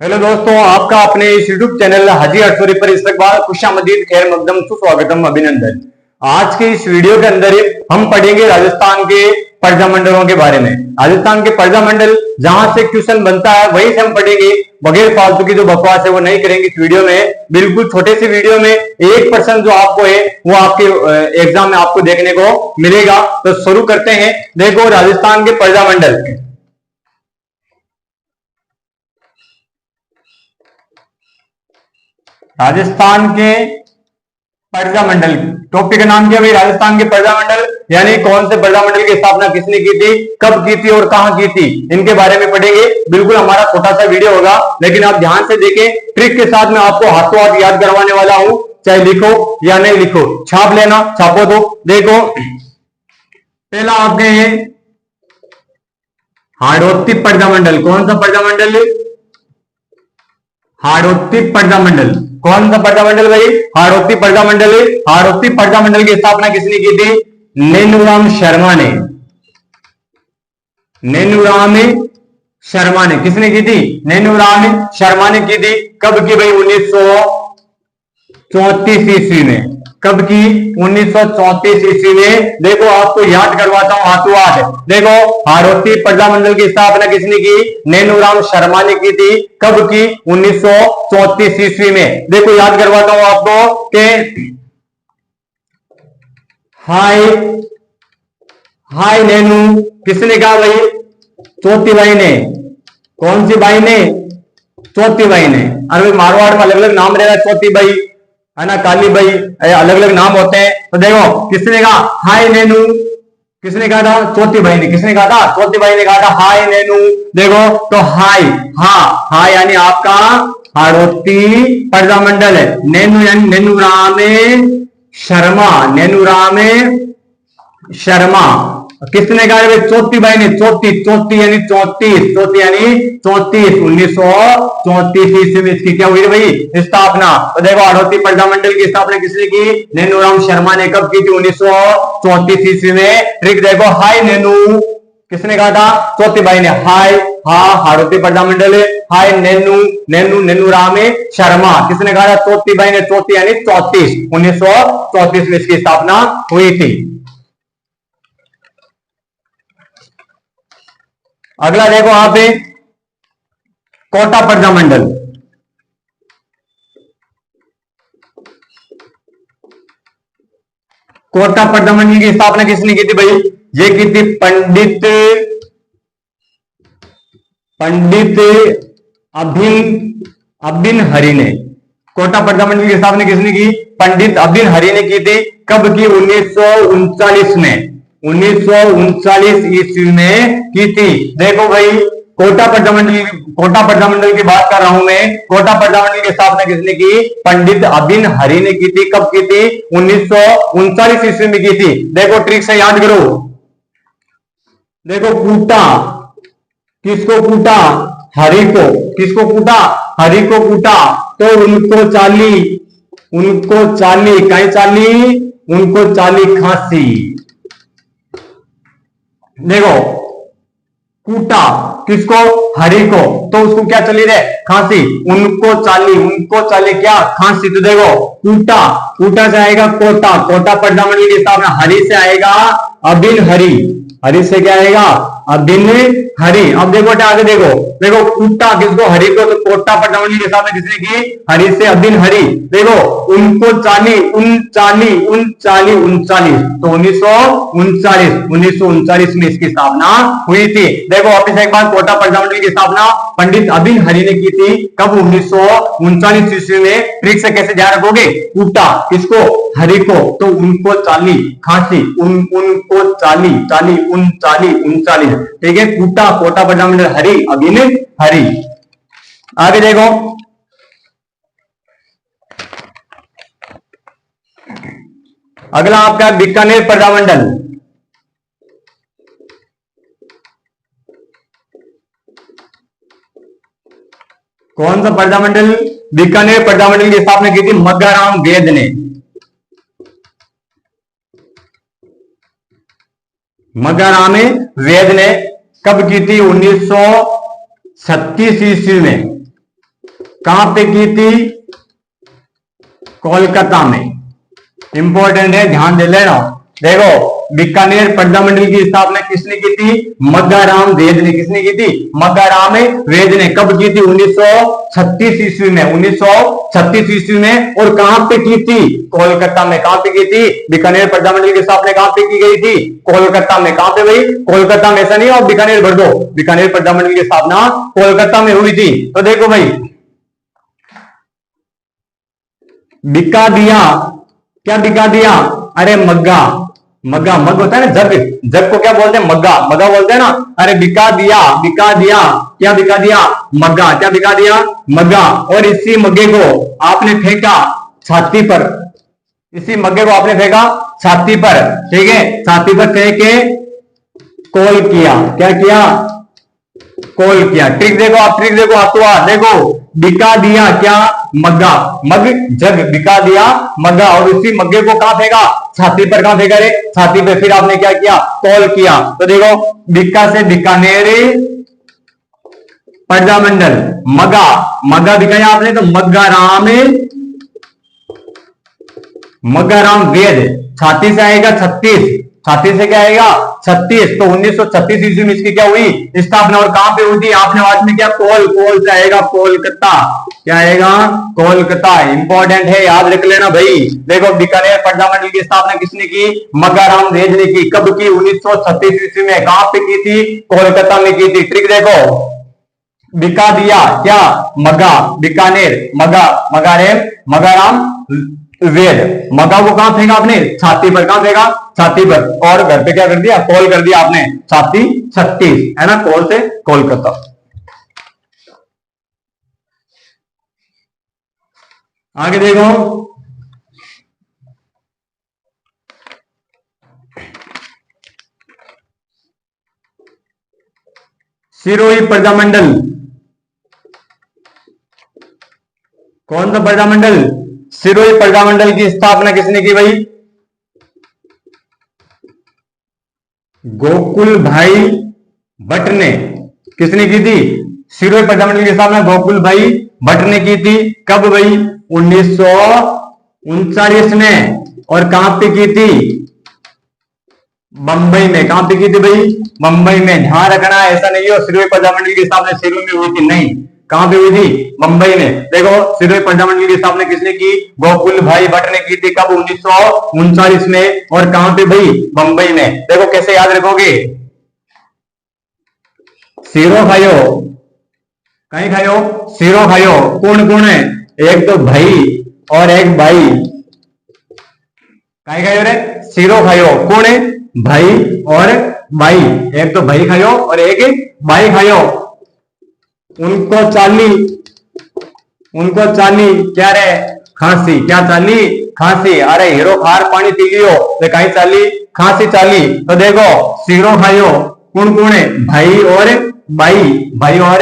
Hello दोस्तों, आपका अपने इस यूट्यूब चैनल हाजी अटसोरी पर इस्तकबाल, खुशामदीद, खैर मकदम, सुस्वागतम, अभिनंदन। आज के इस वीडियो के अंदर हम पढ़ेंगे राजस्थान के पर्जा मंडलों के बारे में। राजस्थान के पर्जा मंडल जहां से क्वेश्चन बनता है वहीं से हम पढ़ेंगे, बगैर फालतू की जो बकवास है वो नहीं करेंगे इस वीडियो में। बिल्कुल छोटे से वीडियो में 1% जो आपको है वो आपके एग्जाम में आपको देखने को मिलेगा। तो शुरू करते हैं। देखो, राजस्थान के पर्जा मंडल, राजस्थान के पर्जा मंडल, टॉपिक का नाम क्या भाई? राजस्थान के पर्जा मंडल, यानी कौन से पर्जा मंडल की स्थापना किसने की थी, कब की थी और कहां की थी, इनके बारे में पढ़ेंगे। बिल्कुल हमारा छोटा सा वीडियो होगा, लेकिन आप ध्यान से देखें। ट्रिक के साथ मैं आपको हाथों हाथ याद करवाने वाला हूं, चाहे लिखो या नहीं लिखो, छाप लेना, छापो तो। देखो, पहला आपने हाड़ौती पर्जा मंडल, कौन सा पर्जा मंडल? हाड़ौती पर्जा मंडल। कौन सा पर्जा मंडल भाई? हाड़ौती पर्जा मंडल। हाड़ौती पर्जा मंडल की स्थापना किसने की थी? नैनूराम शर्मा ने। नैनूराम शर्मा ने किसने की थी? नैनूराम शर्मा ने की थी। कब की भाई? 1934 ईस्वी में। कब की? 1934 ईस्वी में। देखो, आपको याद करवाता हूं हाथों हाथ। देखो, हाड़ौती पर्जा मंडल की स्थापना किसने की? नैनूराम शर्मा ने की थी। कब की? 1934 ईस्वी में। देखो, याद करवाता हूं आपको कि हाय हाय नैनू किसने कहा भाई? चौथी बाई ने। कौन सी बाई ने? चौथी बाई ने। अरे मारवाड़ में अलग अलग नाम रहेगा, चौथी बाई है ना, काली बाई, अलग अलग नाम होते हैं। तो देखो, किसने कहा हाय नैनू? किसने कहा था? चौथी बाई ने। किसने कहा था? चौथी बाई ने कहा था हाय नैनू। देखो, तो हाय, हा यानी आपका हाड़ौती पर्जा मंडल है। नैनू यानी नैनूराम शर्मा। नैनूराम शर्मा। किसने कहा? चौथी बाई ने। चौथी, चौथी यानी 34, चौथी यानी 34, 1934 ईस्वी में इसकी क्या हुई भाई? स्थापना। तो देखो, हाड़ौती पर्जा मंडल की स्थापना किसने की? नैनूराम शर्मा ने। कब की थी? 1934 ईस्वी में। ट्रिक देखो, हाय नैनू किसने कहा था? चौथी बाई ने। हाय, हाड़ौती पर्जा मंडल, हाय नैनू, नैनूराम शर्मा। किसने कहा था? चौथी बाई ने। चौथी यानी 34, 1934 में इसकी स्थापना हुई थी। अगला देखो आप, कोटा पर्जा मंडल। कोटा पर्जा मंडल की स्थापना किसने की थी भाई? ये की थी पंडित अबिन हरि ने। कोटा पर्जा मंडल की स्थापना किसने की? पंडित अबिन हरि ने की थी। कब की? 1939 में। 1939 ईस्वी में की थी। देखो भाई, कोटा पर्जा मंडल की बात कर रहा हूं मैं। कोटा पर्जा मंडल की स्थापना किसने की? पंडित अबिन हरि ने की थी। कब की थी? 1939 ईस्वी में की थी। देखो, ट्रिक से याद करो। देखो, कूटा, किसको कूटा? हरि को। किसको कूटा? हरि को कूटा। तो उनको चाली, कहीं चाली, उनको चाली खांसी। देखो, कूटा किसको? हरि को। तो उसको क्या चली रहे? खांसी। उनको चाली क्या? खांसी। तो देखो, कूटा से आएगा कोटा, कोटा पर्जा मंडल की स्थापना। हरि से आएगा अबिन हरि, हरि से क्या आएगा? अबिन हरि। अब देखो आगे, देखो कूटा किसको? हरि को। तो कोटा पर्जा मंडल की स्थापना किसने की? हरि से अबिन हरि। देखो, उनको चाली, उनचालीस। तो 1939 में इसकी स्थापना हुई थी। देखो, वापिस एक बार, कोटा पर्जा मंडल की स्थापना पंडित अबिन हरि ने की थी। कब? 1939 ईस्वी में। ट्रिक से कैसे ध्यान रखोगे? कूटा किसको? हरि को। तो उनको चाली खांसी, उनको चाली, उनचालीस। ठीक है, कूटा, कोटा पर्जा मंडल, हरि, अबिन हरि। आगे देखो, अगला आपका बीकानेर पर्जा मंडल। कौन सा पर्जा मंडल? बीकानेर पर्जा मंडल की स्थापना की थी मग्गाराम वैद ने। मग्गाराम वैद ने। कब की थी? 1936 ईस्वी में। कहां पे की थी? कोलकाता में। इंपॉर्टेंट है, ध्यान दे लेना। देखो, बीकानेर प्रजामंडल की स्थापना किसने की थी? मग्गाराम वेद ने। किसने की थी? मग्गाराम वेद ने। कब की थी? 1936 ईस्वी में। 1936 ईस्वी में। और कहां पे की थी? कोलकाता में। कहां पे की थी? बीकानेर प्रजामंडल की स्थापना कहां पे की गई थी? कोलकाता में। कहां पे भाई? कोलकाता में। ऐसा नहीं हो बीकानेर भर दो। बीकानेर प्रजामंडल की स्थापना कोलकाता में हुई थी। तो देखो भाई, बिका दिया। क्या बिका दिया? अरे मग्गा। मग्गा, मग होता है ना जग। जग को क्या बोलते हैं? मग्गा। मग्गा बोलते हैं ना। अरे बिका दिया, बिका दिया। क्या बिका दिया? मग्गा। क्या बिका दिया? मग्गा। और इसी मग्गे को आपने फेंका छाती पर। इसी मग्गे को आपने फेंका छाती पर। ठीक है, छाती पर फेंक के कॉल किया। क्या किया? कॉल किया। ट्रिक देखो आप, ट्रिक देखो, हाथों हाथ देखो। बिका दिया क्या? मग्गा। मग जग, बिका दिया मग्गा। और उसी मग्गे को कहां फेंका? छाती पर। कहां फेंका रे? छाती पे। फिर आपने क्या किया? कॉल किया। तो देखो, बिक्का से बीकानेर प्रजामंडल। मगा, मगा दिखाया आपने तो मग्गाराम, मग्गाराम वेद। छाती से आएगा 36। छाती से क्या आएगा? 36। तो 1936 ईस्वी में इसकी क्या हुई? स्थापना। और कहां पे हुई थी? आपने आवाज में क्या? कोल। कोल से आएगा कोलकाता। क्या आएगा? कोलकाता। इंपॉर्टेंट है, याद रख लेना भाई। देखो, बीकानेर प्रजामंडल की स्थापना किसने की? मग्गाराम वेद ने की। कब की? 1936 ईस्वी में। कहां पे की थी? कोलकाता में की थी। ट्रिक देखो, बिका दिया क्या? मगा। बीकानेर मगा, मगारेम, मगाराम वेद। मगा को कहां फेंका आपने? छाती पर। कहां फेंका? छाती पर। और घर पे क्या कर दिया? कॉल कर दिया आपने। छाती 36 है ना, कॉल से कोलकाता। आगे देखो, सिरोही प्रजामंडल। कौन सा प्रजामंडल? सिरोही प्रजामंडल की स्थापना किसने की भाई? गोकुल भाई भट्ट ने। किसने की थी? सिरोही प्रजामंडल की स्थापना गोकुल भाई भट्ट ने की थी। कब भाई? 1939 में। और कहां पे की थी? बंबई में। कहां पे की थी भाई? बंबई में। ध्यान रखना, ऐसा नहीं हो सिरोही प्रजामंडल की स्थापना सिरोही में हुई थी, नहीं। कहां पे हुई थी? बंबई में। देखो, सिरोही प्रजामंडल की स्थापना किसने की? गोकुल भाई भट्ट ने की थी। कब? 1939 में। और कहां पे भाई? बंबई में। देखो कैसे याद रखोगे? सिरो खायो, कहीं खायो? सिरो खायो। कौन कौन है? एक तो भाई और एक बाई। कहीं खायो रे? सिरो खायो। कौन है? भाई और बाई। एक तो भाई खायो और एक बाई खायो। उनको चाली, उनको चाली क्या रे? खांसी। क्या चाली? खांसी। अरे हीरो खार पानी पी लियो तो कहीं चाली? खांसी चाली। तो देखो, सिरो खायो। कौन कौन है? भाई और बाई। भाई और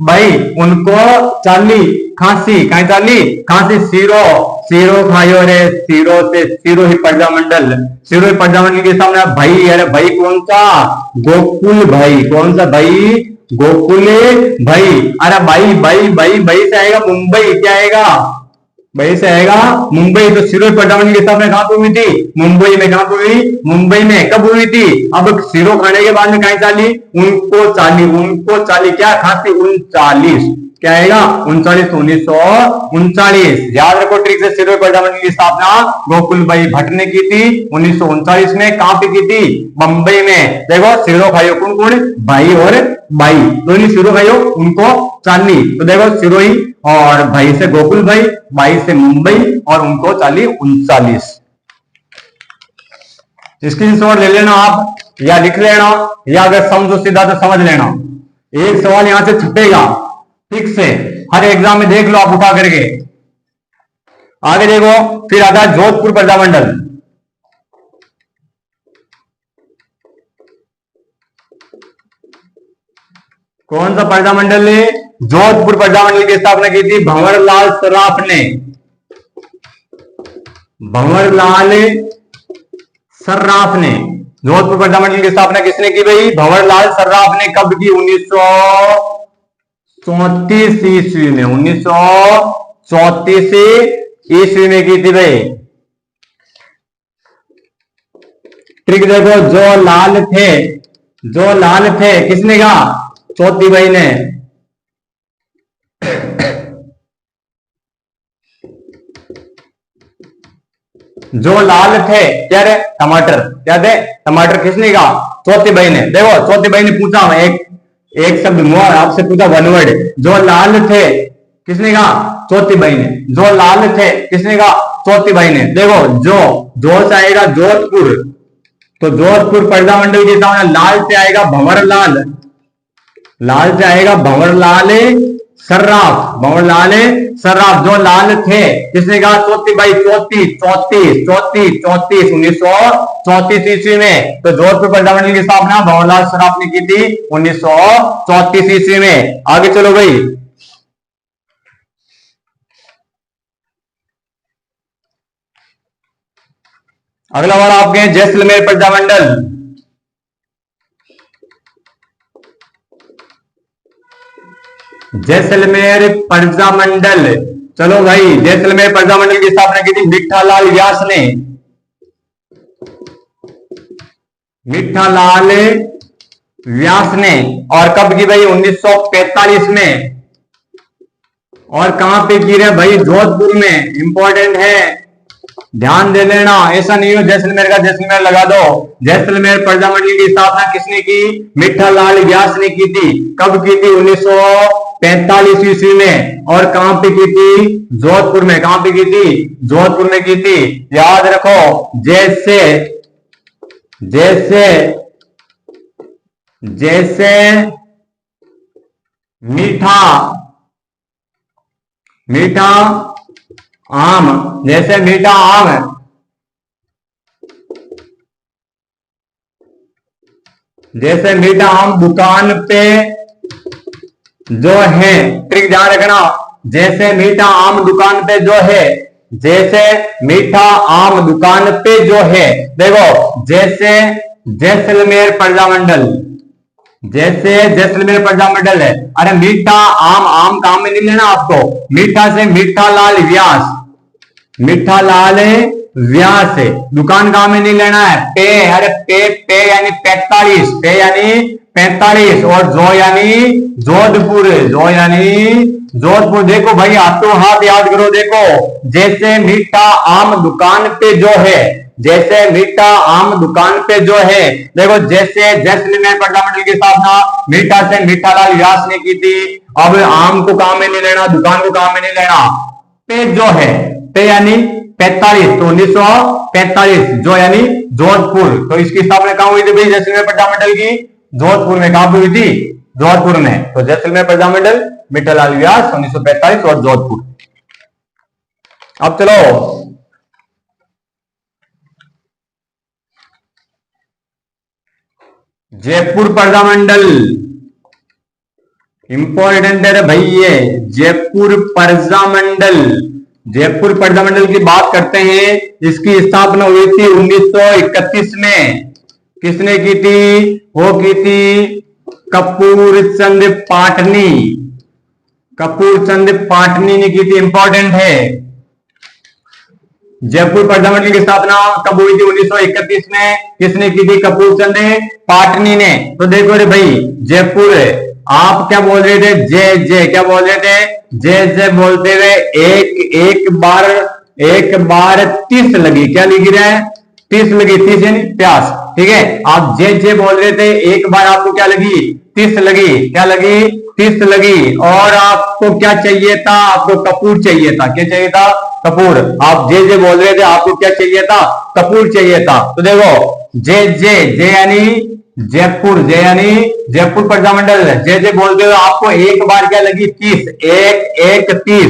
बाई, उनको चाली खांसी। कहीं चाली? खांसी। सिरो, सिरो खायो रे। सिरो से सिरोही प्रजामंडल। सिरोही प्रजामंडल के सामने भाई। अरे भाई कौन सा? गोकुल भाई। कौन सा भाई? गोकुल भाई। अरे भाई भाई भाई भाई से आएगा मुंबई। क्या आएगा? भाई से आएगा मुंबई। तो सिरोही प्रजामंडल की स्थापना कहां पे हुई थी? मुंबई में। कहां पे हुई? मुंबई में। कब हुई थी? अब सिरो खाने के बाद में कहीं चाली? उनको चाली। उनको चाली क्या? खांसी 39। क्या आएगा? 39। 1939। याद रखो ट्रिक से। सिरोही प्रजामंडल की स्थापना गोकुल भाई भट्ट ने की थी 1939 में। कहां पे की थी? बंबई में। देखो, सिरो खायो। कौन कौन? भाई और बाई। दोनों सिरो खायो, उनको चाली। तो देखो, सिरोही और भाई से गोकुल भाई, बाई से मुंबई, और उनको चाली 39। स्क्रीनशॉट ले लेना आप, या लिख लेना, या अगर समझो सीधा तो समझ लेना। एक सवाल यहां से छपेगा ठीक से, हर एग्जाम में देख लो आप उठा करके। आगे देखो, फिर आता है जोधपुर प्रजामंडल। कौन सा प्रजामंडल है? जोधपुर प्रजामंडल की स्थापना की थी भंवरलाल सर्राफ ने। भंवरलाल सर्राफ ने जोधपुर प्रजामंडल की स्थापना किसने की भाई? भंवरलाल सर्राफ ने। कब की? 34 ईस्वी में, 1934 ईस्वी में की थी भाई। ट्रिक देखो, जो लाल थे किसने कहा? चौथी भाई ने। जो लाल थे क्या रे? टमाटर। क्या थे? टमाटर। किसने कहा? चौथी भाई ने। देखो चौथी भाई ने पूछा, एक शब्द मोर आपसे पूछा, वन वर्ड। जो लाल थे किसने कहा? चौथी भाई ने। जो लाल थे किसने कहा? चौथी भाई ने। देखो जो से आएगा जोधपुर, तो जोधपुर प्रजामंडल के सामने लाल से आएगा भंवरलाल, लाल से आएगा भंवरलाल सर्राफ, भंवरलाल सर्राफ। जो लाल थे किसने कहा? चौथी भाई। 1934 ईस्वी में। तो जोधपुर प्रजामंडल की स्थापना भंवरलाल सर्राफ ने की थी 1934 ईस्वी में। आगे चलो भाई। अगला वाला आपके जैसलमेर प्रजामंडल। जैसलमेर प्रजामंडल, चलो भाई, जैसलमेर प्रजामंडल की स्थापना की थी मिठालाल व्यास ने। मिठालाल व्यास ने। और कब की भाई? 1945 में। और कहां पे की रहे भाई? जोधपुर में। इंपॉर्टेंट है, ध्यान दे लेना। ऐसा नहीं हो जैसलमेर का जैसलमेर लगा दो। जैसलमेर प्रजामंडल की स्थापना किसने की? मिठालाल व्यास ने की थी। कब की थी? 1945 ईस्वी में। और कहां पे की थी? जोधपुर में। कहां पे की थी? जोधपुर में की थी। याद रखो, जैसे जैसे जैसे मीठा आम, जैसे मीठा आम, जैसे मीठा आम दुकान पे जो है, ट्रिक ध्यान रखना, जैसे मीठा आम दुकान पे जो है, जैसे मीठा आम दुकान पे जो है। देखो जैसे जैसलमेर प्रजामंडल, जैसे जैसलमेर प्रजामंडल है। अरे मीठा आम, आम काम में नहीं लेना आपको। मीठा से मीठालाल व्यास, मिठालाल व्यास है। दुकान कहां में नहीं लेना है? पे। अरे पे यानी 45, पे यानी 45। और जो यानी जोधपुर, जो यानी जोधपुर। देखो भाई, हाथों हाथ याद करो। देखो जैसे मीठा आम दुकान पे जो है, जैसे मीठा आम दुकान पे जो है। देखो जैसे जैसलमेर प्रजामंडल की स्थापना मीठा से मीठालाल व्यास ने की थी। अब आम को काम में नहीं लेना, दुकान को काम में नहीं लेना। पे जो है, पे यानी 45, तो 1945। जो यानी जोधपुर, तो इसकी स्थापना कहां हुई थी भाई? जैसलमेर प्रजामंडल की जोधपुर में। कहां हुई थी? जोधपुर में। तो जैसलमेर प्रजामंडल, मिठालाल व्यास, 1945 और जोधपुर। अब चलो जयपुर प्रजामंडल। इंपॉर्टेंट है भाई ये जयपुर प्रजामंडल। जयपुर प्रजामंडल की बात करते हैं। इसकी स्थापना हुई थी 1931 में। किसने की थी? वो की थी कपूर चंद पाटनी। कपूर चंद पाटनी ने की थी। इंपॉर्टेंट है। जयपुर प्रजामंडल की स्थापना कब हुई थी? 1931 में। किसने की थी? कपूर चंद पाटनी ने। तो देखो रे भाई, जयपुर, आप क्या बोल रहे थे? जय जय, क्या बोल रहे थे? जय जय बोलते हुए एक बार 30 लगी। क्या लिख रहा है? 30 लगी। 30 यानी प्यास। ठीक है, आप जय जय बोल रहे थे, एक बार आपको क्या लगी? 30 लगी। क्या लगी? 30 लगी। और आपको क्या चाहिए था? आपको कपूर चाहिए था। क्या चाहिए था? कपूर। आप जय जय बोल रहे थे, आपको क्या चाहिए था? कपूर चाहिए था। तो देखो जय जय, जय यानी जयपुर, जय यानी जयपुर प्रजामंडल। जय जय बोलते हुए आपको एक बार क्या लगी? 30। एक 30,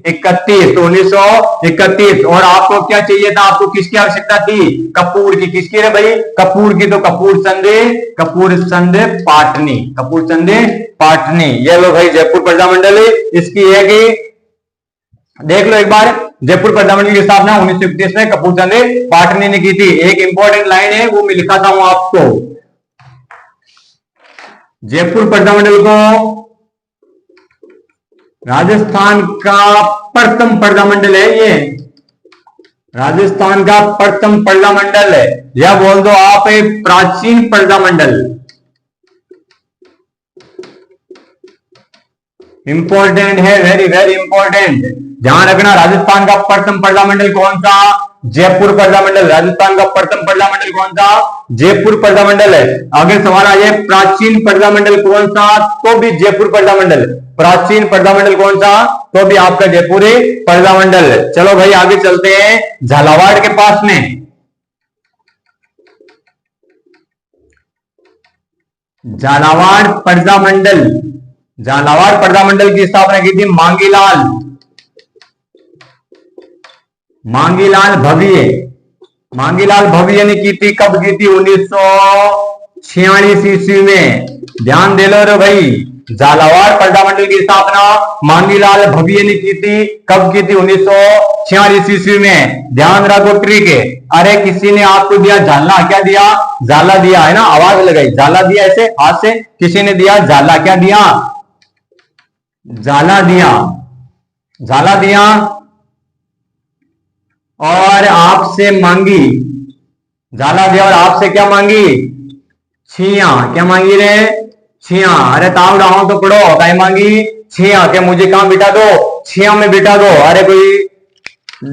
31, तो 1931। और आपको क्या चाहिए था? आपको किसकी आवश्यकता थी? कपूर की। किसकी रे भाई? कपूर की। तो कपूर चंद पाटनी, कपूर चंद पाटनी। ये लो भाई जयपुर प्रजामंडल। इसकी है कि देख लो एक बार, जयपुर प्रजामंडल की स्थापना 1931 में कपूर चंद पाटनी ने की थी। एक इंपॉर्टेंट लाइन है, वो मैं लिखाता हूं आपको। जयपुर प्रजामंडल को राजस्थान का प्रथम प्रजामंडल है ये, राजस्थान का प्रथम प्रजामंडल है, या बोल दो आप एक प्राचीन प्रजामंडल। इंपॉर्टेंट है, वेरी वेरी इंपॉर्टेंट, ध्यान रखना। राजस्थान का प्रथम प्रजामंडल कौन सा? जयपुर प्रजामंडल। राजस्थान का प्रथम प्रजामंडल कौन सा? जयपुर प्रजामंडल है। आगे सवाल आ जाए प्राचीन प्रजामंडल कौन सा? तो भी जयपुर प्रजामंडल। प्राचीन प्रजामंडल कौन सा? तो भी आपका जयपुर प्रजामंडल। चलो भाई आगे चलते हैं झालावाड़ के पास में। झालावाड़ प्रजामंडल, झालावाड़ प्रजामंडल की स्थापना की थी मांगीलाल, मांगीलाल भव्य, मांगीलाल भव्य ने की थी। कब की थी? 1946 ईस्वी में। ध्यान दे लो रे भाई, झालावाड़ प्रजामंडल की स्थापना मांगीलाल भव्य ने की थी। कब की थी? 1946 ईस्वी में। ध्यान रखो ट्रिक है। अरे किसी ने आपको दिया झाला, क्या दिया? झाला दिया है ना, आवाज लगाई, झाला दिया ऐसे हाथ से, किसी ने दिया झाला, क्या दिया? झाला दिया, झाला दिया, और आपसे मांगी, झाला दिया और आपसे क्या मांगी? छिया। क्या मांगी रे? छिया। अरे ताव डाहो तो पढ़ो, क्या मांगी? छिया। क्या मुझे कहां बिठा दो? छिया में बिठा दो। अरे कोई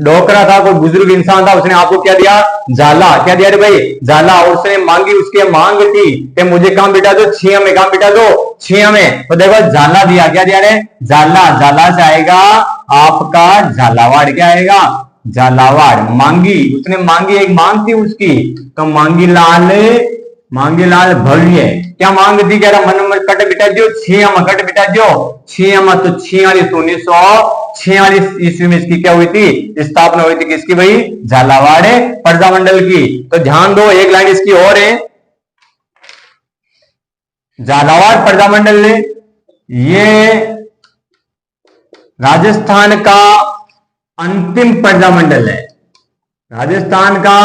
डोकरा था, कोई बुजुर्ग इंसान था, उसने आपको क्या दिया? झाला। क्या दिया रे भाई? झाला। और उसने मांगी, उसकी मांग थी कि मुझे कहां बिठा दो? छिया में। कहां बिठा दो? छिया में। तो देखो झाला दिया, क्या दिया रे? झाला। झाला से आएगा आपका झालावाड़, क्या आएगा? झालावाड़। मांगी, उसने मांगी, एक मांग थी उसकी, तो मांगीलाल, मांगीलाल भव्य। क्या मांग थी? कह रहा मन कट बिटा दियो, छिया में कट बिटा दियो, छिया में। तो 1946 ईस्वी में इसकी क्या हुई थी? स्थापना हुई थी। किसकी भाई? झालावाड़ प्रजामंडल की। तो ध्यान दो, एक लाइन इसकी और है। झालावाड़ प्रजामंडल ने ये राजस्थान का अंतिम प्रजामंडल है, राजस्थान का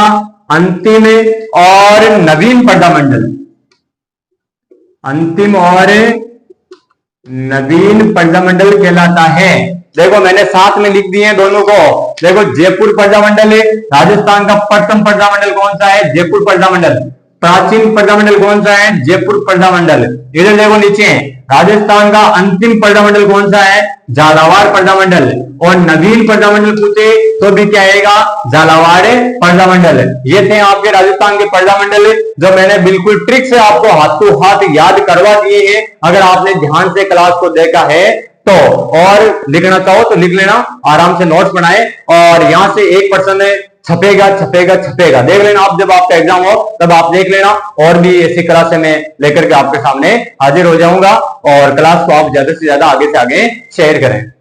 अंतिम और नवीन प्रजामंडल, अंतिम और नवीन प्रजामंडल कहलाता है। देखो मैंने साथ में लिख दिए हैं दोनों को। देखो जयपुर प्रजामंडल है, राजस्थान का प्रथम प्रजामंडल कौन सा है? जयपुर प्रजामंडल। प्राचीन प्रजामंडल कौन सा है? जयपुर प्रजामंडल। इधर देखो नीचे, राजस्थान का अंतिम प्रजामंडल कौन सा है? झालावाड़ प्रजामंडल। और नवीन प्रजामंडल पूछे तो भी क्या आएगा? झालावाड़ प्रजामंडल। ये थे आपके राजस्थान के प्रजामंडल, जो मैंने बिल्कुल ट्रिक से आपको हाथों हाथ याद करवा दिए हैं। अगर आपने ध्यान से क्लास को देखा है तो, और लिखना चाहो तो लिख लेना, आराम से नोट्स बनाए, और यहां से 1% छपेगा छपेगा छपेगा, देख लेना आप, जब आपका एग्जाम हो तब आप देख लेना। और भी ऐसी क्लास से मैं लेकर के आपके सामने हाजिर हो जाऊंगा, और क्लास को आप ज्यादा से ज्यादा आगे से आगे शेयर करें।